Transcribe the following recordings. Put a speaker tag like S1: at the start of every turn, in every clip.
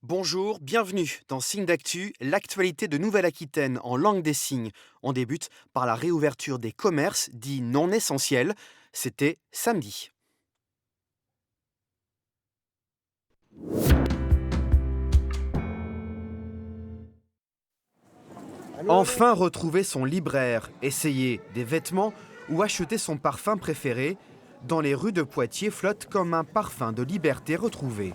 S1: Bonjour, bienvenue dans Signe d'Actu, l'actualité de Nouvelle-Aquitaine en langue des signes. On débute par la réouverture des commerces dits non essentiels. C'était samedi. Enfin retrouver son libraire, essayer des vêtements ou acheter son parfum préféré, dans les rues de Poitiers flotte comme un parfum de liberté retrouvée.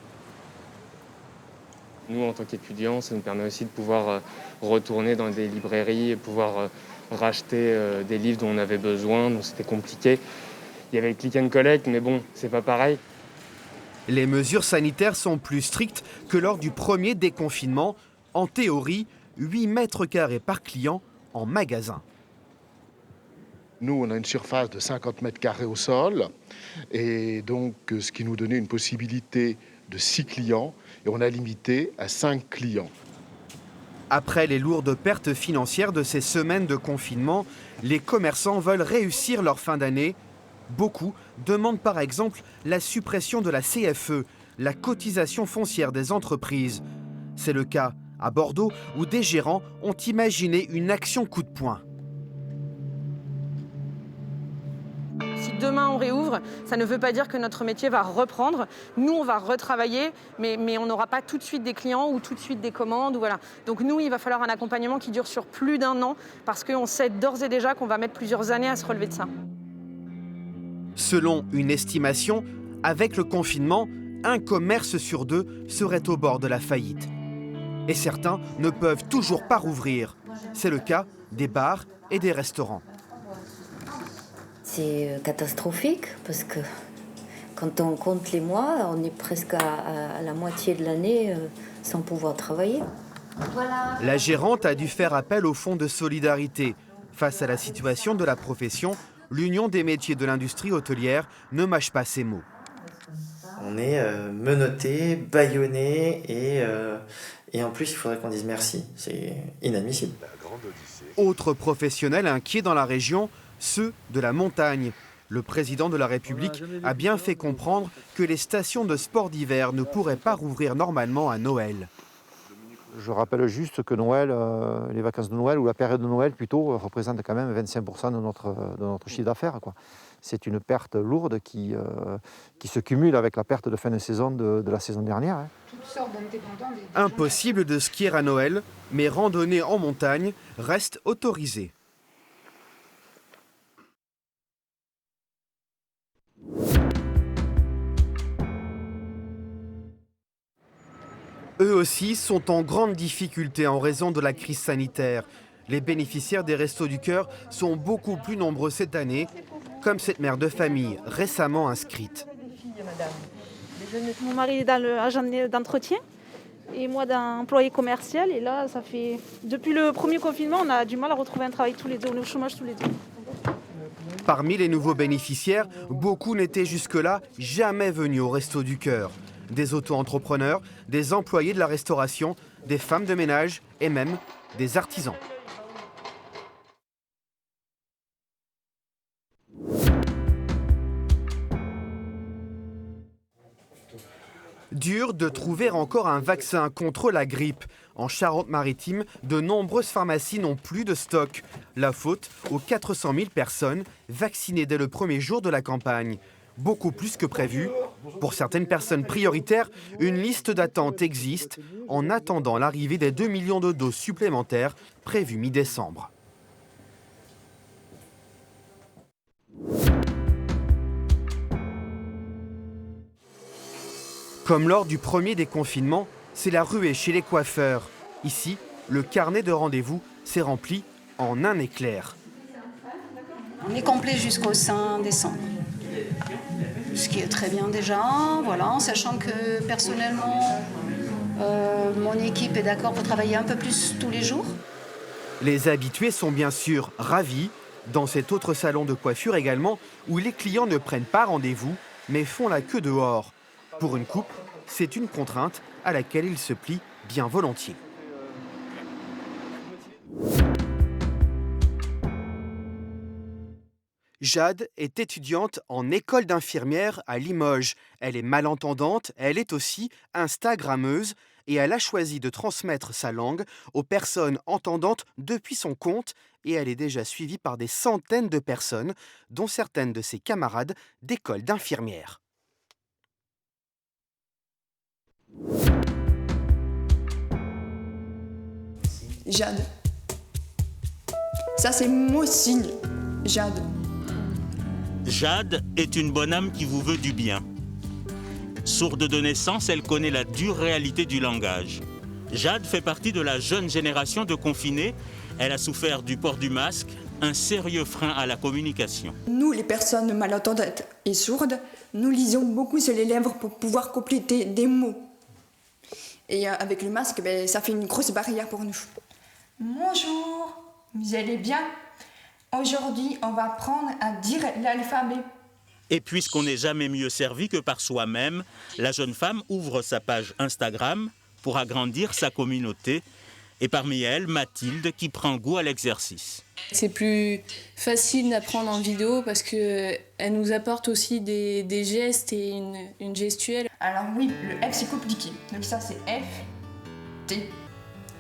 S2: Nous, en tant qu'étudiants, ça nous permet aussi de pouvoir retourner dans des librairies et pouvoir racheter des livres dont on avait besoin. Donc c'était compliqué. Il y avait le click and collect, mais bon, c'est pas pareil.
S1: Les mesures sanitaires sont plus strictes que lors du premier déconfinement. En théorie, 8 mètres carrés par client en magasin.
S3: Nous, on a une surface de 50 mètres carrés au sol, et donc ce qui nous donnait une possibilité de 6 clients, et on a limité à 5 clients.
S1: Après les lourdes pertes financières de ces semaines de confinement, les commerçants veulent réussir leur fin d'année. Beaucoup demandent par exemple la suppression de la CFE, la cotisation foncière des entreprises. C'est le cas à Bordeaux où des gérants ont imaginé une action coup de poing.
S4: Si demain on réouvre, ça ne veut pas dire que notre métier va reprendre. Nous, on va retravailler, mais on n'aura pas tout de suite des clients ou tout de suite des commandes. Voilà. Donc nous, il va falloir un accompagnement qui dure sur plus d'un an parce qu'on sait d'ores et déjà qu'on va mettre plusieurs années à se relever de ça.
S1: Selon une estimation, avec le confinement, un commerce sur deux serait au bord de la faillite. Et certains ne peuvent toujours pas rouvrir. C'est le cas des bars et des restaurants.
S5: C'est catastrophique parce que quand on compte les mois, on est presque à la moitié de l'année sans pouvoir travailler.
S1: La gérante a dû faire appel au fonds de solidarité. Face à la situation de la profession, l'Union des métiers de l'industrie hôtelière ne mâche pas ses mots.
S6: On est menotté, bâillonné et en plus il faudrait qu'on dise merci. C'est inadmissible.
S1: Autres professionnels inquiets dans la région, ceux de la montagne. Le président de la République a bien fait comprendre que les stations de sport d'hiver ne pourraient pas rouvrir normalement à Noël.
S7: Je rappelle juste que Noël, les vacances de Noël, ou la période de Noël plutôt, représente quand même 25% de notre chiffre d'affaires, quoi. C'est une perte lourde qui se cumule avec la perte de fin de saison de la saison dernière, hein.
S1: Impossible de skier à Noël, mais randonnée en montagne reste autorisée. Eux aussi sont en grande difficulté en raison de la crise sanitaire. Les bénéficiaires des Restos du Cœur sont beaucoup plus nombreux cette année, comme cette mère de famille récemment inscrite.
S8: Mon mari est dans l'agent d'entretien et moi dans employé commercial. Et là, ça fait depuis le premier confinement, on a du mal à retrouver un travail tous les deux. On est au chômage tous les deux.
S1: Parmi les nouveaux bénéficiaires, beaucoup n'étaient jusque-là jamais venus au Restos du Cœur. Des auto-entrepreneurs, des employés de la restauration, des femmes de ménage et même des artisans. Dur de trouver encore un vaccin contre la grippe. En Charente-Maritime, de nombreuses pharmacies n'ont plus de stock. La faute aux 400 000 personnes vaccinées dès le premier jour de la campagne. Beaucoup plus que prévu. Pour certaines personnes prioritaires, une liste d'attente existe en attendant l'arrivée des 2 millions de doses supplémentaires prévues mi-décembre. Comme lors du premier déconfinement, c'est la ruée chez les coiffeurs. Ici, le carnet de rendez-vous s'est rempli en un éclair.
S9: On est complet jusqu'au 5 décembre. Ce qui est très bien déjà, voilà, en sachant que personnellement, mon équipe est d'accord pour travailler un peu plus tous les jours.
S1: Les habitués sont bien sûr ravis. Dans cet autre salon de coiffure également, où les clients ne prennent pas rendez-vous, mais font la queue dehors. Pour une coupe, c'est une contrainte à laquelle ils se plient bien volontiers. Jade est étudiante en école d'infirmière à Limoges. Elle est malentendante, elle est aussi instagrammeuse et elle a choisi de transmettre sa langue aux personnes entendantes depuis son compte et elle est déjà suivie par des centaines de personnes, dont certaines de ses camarades d'école d'infirmières.
S10: Jade. Ça, c'est mon signe. Jade.
S11: Jade est une bonne âme qui vous veut du bien. Sourde de naissance, elle connaît la dure réalité du langage. Jade fait partie de la jeune génération de confinés. Elle a souffert du port du masque, un sérieux frein à la communication.
S10: Nous, les personnes malentendantes et sourdes, nous lisons beaucoup sur les lèvres pour pouvoir compléter des mots. Et avec le masque, ça fait une grosse barrière pour nous. Bonjour, vous allez bien? Aujourd'hui, on va apprendre à dire l'alphabet.
S11: Et puisqu'on n'est jamais mieux servi que par soi-même, la jeune femme ouvre sa page Instagram pour agrandir sa communauté. Et parmi elles, Mathilde qui prend goût à l'exercice.
S12: C'est plus facile d'apprendre en vidéo parce qu'elle nous apporte aussi des gestes et une gestuelle.
S10: Alors oui, le F c'est compliqué. Donc ça c'est F, T.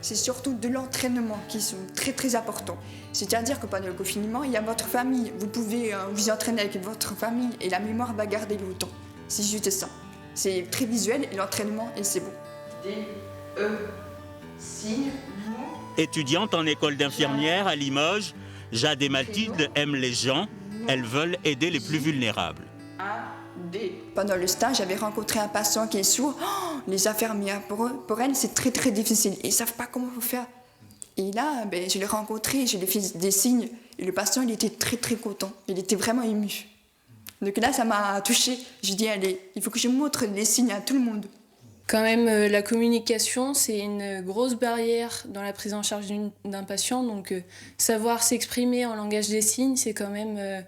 S10: C'est surtout de l'entraînement qui sont très très importants. C'est-à-dire que pendant le confinement, il y a votre famille. Vous pouvez vous entraîner avec votre famille et la mémoire va garder le temps. C'est juste ça. C'est très visuel et l'entraînement et c'est bon. D, E, signe.
S11: Étudiante en école d'infirmière à Limoges, Jade et Mathilde aiment les gens. Elles veulent aider les plus vulnérables.
S10: Pendant le stage, j'avais rencontré un patient qui est sourd. Oh, les infirmières, pour elles, c'est très très difficile. Ils ne savent pas comment faire. Et là, je l'ai rencontré, je lui ai fait des signes. Et le patient, il était très très content. Il était vraiment ému. Donc là, ça m'a touchée. J'ai dit, allez, il faut que je montre des signes à tout le monde.
S12: Quand même, la communication, c'est une grosse barrière dans la prise en charge d'un patient. Donc, savoir s'exprimer en langage des signes, c'est quand même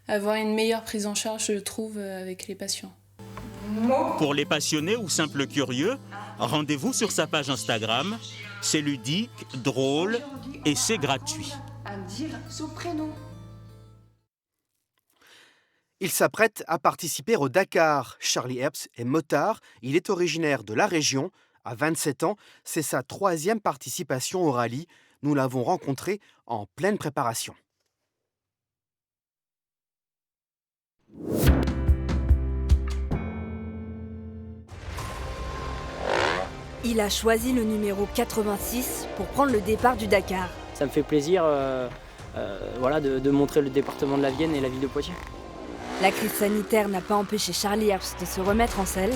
S12: avoir une meilleure prise en charge, je trouve, avec les patients.
S11: Pour les passionnés ou simples curieux, rendez-vous sur sa page Instagram. C'est ludique, drôle et c'est gratuit.
S10: À dire son prénom.
S1: Il s'apprête à participer au Dakar. Charlie Herbst est motard, il est originaire de la région. À 27 ans, c'est sa 3e participation au rallye. Nous l'avons rencontré en pleine préparation.
S13: Il a choisi le numéro 86 pour prendre le départ du Dakar.
S14: Ça me fait plaisir de montrer le département de la Vienne et la ville de Poitiers.
S13: La crise sanitaire n'a pas empêché Charlie Herbst de se remettre en selle.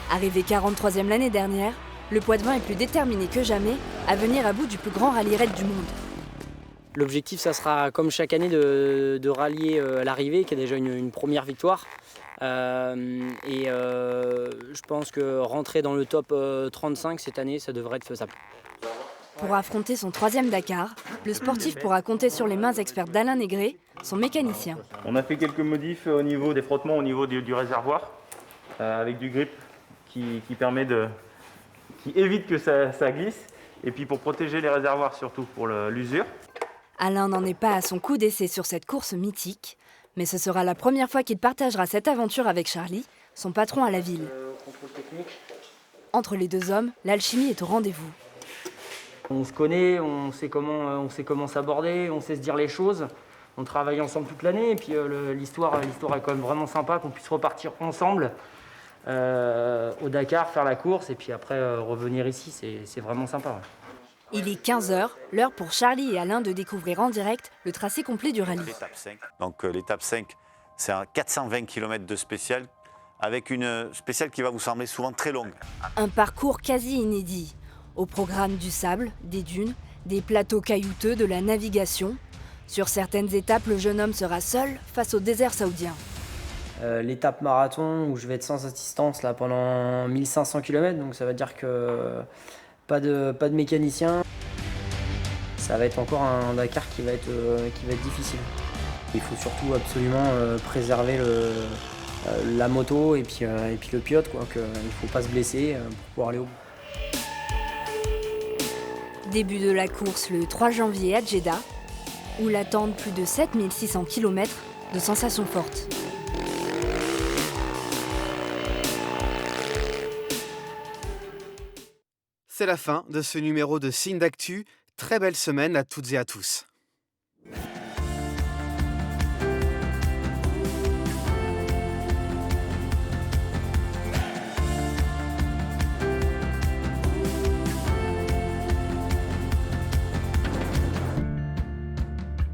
S13: Arrivé 43e l'année dernière, le Poitevin est plus déterminé que jamais à venir à bout du plus grand rallye raid du monde.
S14: L'objectif, ça sera comme chaque année de rallier l'arrivée, qui est déjà une première victoire. Je pense que rentrer dans le top 35 cette année, ça devrait être faisable.
S13: Pour affronter son 3e Dakar, le sportif pourra compter sur les mains expertes d'Alain Négré, son mécanicien.
S15: On a fait quelques modifs au niveau des frottements, au niveau du réservoir, avec du grip qui évite que ça glisse, et puis pour protéger les réservoirs surtout pour l'usure.
S13: Alain n'en est pas à son coup d'essai sur cette course mythique, mais ce sera la première fois qu'il partagera cette aventure avec Charlie, son patron à la ville. Entre les deux hommes, l'alchimie est au rendez-vous.
S14: On se connaît, on sait comment s'aborder, on sait se dire les choses. On travaille ensemble toute l'année et puis l'histoire est quand même vraiment sympa qu'on puisse repartir ensemble au Dakar, faire la course et puis après revenir ici, c'est vraiment sympa. Ouais.
S13: Il est 15h, l'heure pour Charlie et Alain de découvrir en direct le tracé complet du rallye.
S16: L'étape 5. Donc l'étape 5, c'est un 420 km de spécial, avec une spéciale qui va vous sembler souvent très longue.
S13: Un parcours quasi inédit. Au programme du sable, des dunes, des plateaux caillouteux, de la navigation. Sur certaines étapes, le jeune homme sera seul face au désert saoudien.
S14: L'étape marathon où je vais être sans assistance là, pendant 1500 km, donc ça veut dire que pas de mécanicien. Ça va être encore un Dakar qui va être difficile. Il faut surtout absolument préserver la moto et puis le pilote, quoi, qu'il ne faut pas se blesser pour pouvoir aller au bout.
S13: Début de la course le 3 janvier à Jeddah, où l'attendent plus de 7600 km de sensations fortes.
S1: C'est la fin de ce numéro de Signe d'Actu. Très belle semaine à toutes et à tous.